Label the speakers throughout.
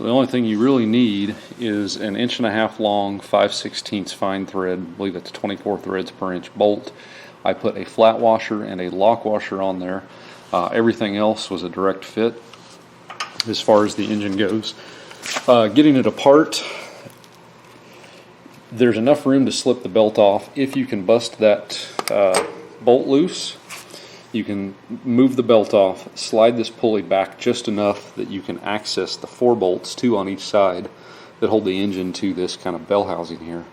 Speaker 1: So the only thing you really need is an 1.5 inch long 5/16 fine thread. I believe it's 24 threads per inch bolt. I put a flat washer and a lock washer on there. Everything else was a direct fit as far as the engine goes. Getting it apart, there's enough room to slip the belt off. If you can bust that bolt loose, you can move the belt off, slide this pulley back just enough that you can access the 4 bolts, 2 on each side, that hold the engine to this kind of bell housing here.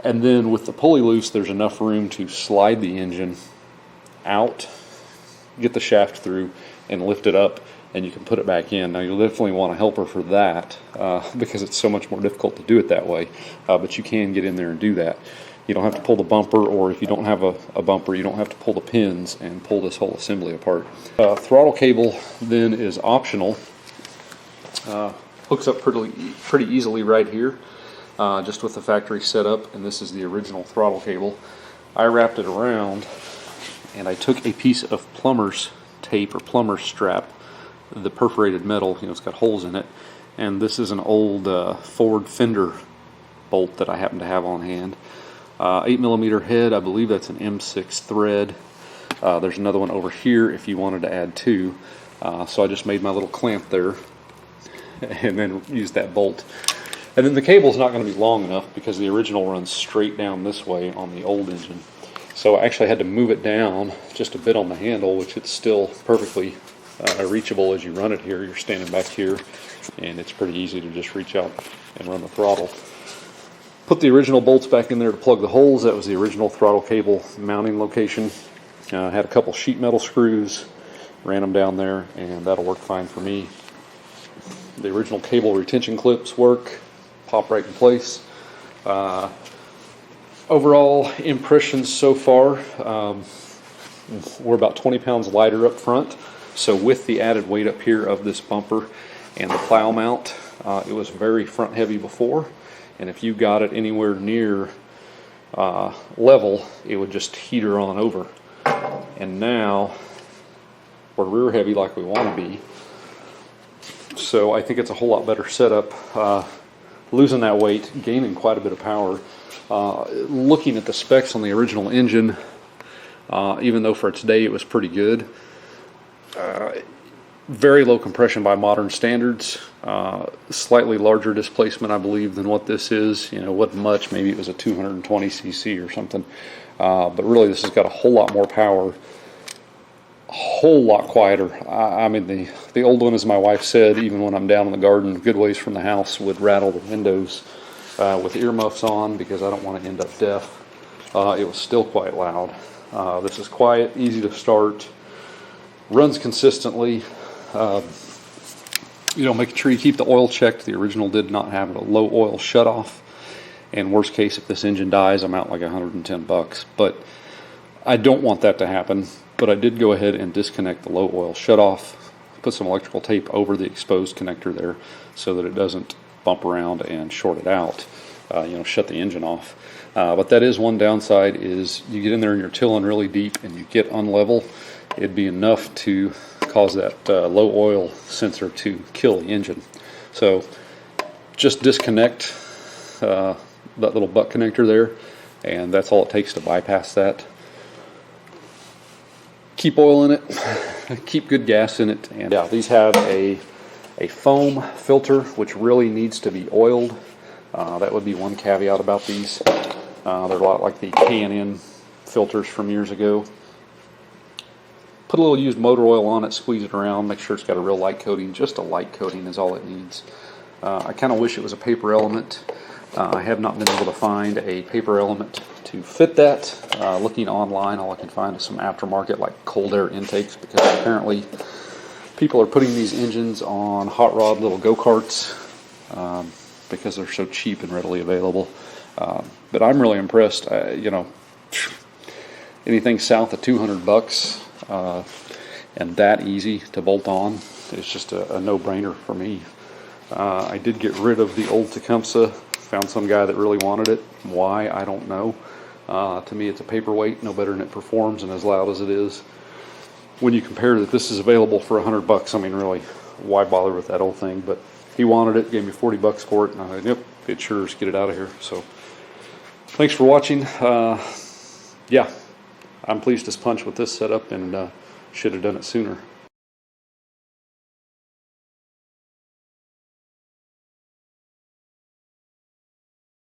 Speaker 1: And then with the pulley loose, there's enough room to slide the engine out, get the shaft through, and lift it up, and you can put it back in. Now you'll definitely want a helper for that because it's so much more difficult to do it that way, but you can get in there and do that. You don't have to pull the bumper, or if you don't have a bumper, you don't have to pull the pins and pull this whole assembly apart. Throttle cable then is optional. Hooks up pretty easily right here, just with the factory setup, and this is the original throttle cable. I wrapped it around, and I took a piece of plumber's tape or plumber's strap, the perforated metal, it's got holes in it, and this is an old Ford fender bolt that I happen to have on hand. 8mm head, I believe that's an M6 thread. There's another one over here if you wanted to add 2. So I just made my little clamp there and then used that bolt. And then the cable's not going to be long enough because the original runs straight down this way on the old engine. So I actually had to move it down just a bit on the handle, which it's still perfectly reachable as you run it here. You're standing back here, and it's pretty easy to just reach out and run the throttle. Put the original bolts back in there to plug the holes. That was the original throttle cable mounting location. Had a couple sheet metal screws, ran them down there, and that'll work fine for me. The original cable retention clips work, pop right in place. Overall impressions so far, we're about 20 pounds lighter up front. So with the added weight up here of this bumper and the plow mount, it was very front heavy before. And if you got it anywhere near level, it would just heater on over. And now we're rear heavy like we want to be. So I think it's a whole lot better setup. Losing that weight, gaining quite a bit of power. Looking at the specs on the original engine, even though for its day it was pretty good, very low compression by modern standards, slightly larger displacement I believe than what this is. Wasn't much, maybe it was a 220cc or something, but really this has got a whole lot more power, a whole lot quieter. I mean the old one, as my wife said, even when I'm down in the garden a good ways from the house, would rattle the windows with earmuffs on because I don't want to end up deaf. It was still quite loud. This is quiet, easy to start, runs consistently. Make sure you keep the oil checked. The original did not have a low oil shutoff, and worst case, if this engine dies, I'm out like $110. But I don't want that to happen. But I did go ahead and disconnect the low oil shutoff, put some electrical tape over the exposed connector there so that it doesn't bump around and short it out, shut the engine off. But that is one downside, is you get in there and you're tilling really deep and you get unlevel. It'd be enough to cause that low oil sensor to kill the engine. So just disconnect that little butt connector there, and that's all it takes to bypass that. Keep oil in it, keep good gas in it, and yeah, these have a foam filter which really needs to be oiled. That would be one caveat about these. They're a lot like the K&N filters from years ago. Put a little used motor oil on it, squeeze it around, make sure it's got a real light coating. Just a light coating is all it needs. I kind of wish it was a paper element. I have not been able to find a paper element to fit that. Looking online, all I can find is some aftermarket like cold air intakes, because apparently people are putting these engines on hot rod little go-karts because they're so cheap and readily available. But I'm really impressed. Anything south of $200 and that easy to bolt on, it's just a no-brainer for me. I did get rid of the old Tecumseh. Found some guy that really wanted it. Why, I don't know. To me, it's a paperweight, no better than it performs, and as loud as it is. When you compare that this is available for $100, I mean, really, why bother with that old thing? But he wanted it, gave me 40 bucks for it, and I said, yep, it sure is, get it out of here. So thanks for watching. Yeah, I'm pleased as punch with this setup, and should have done it sooner.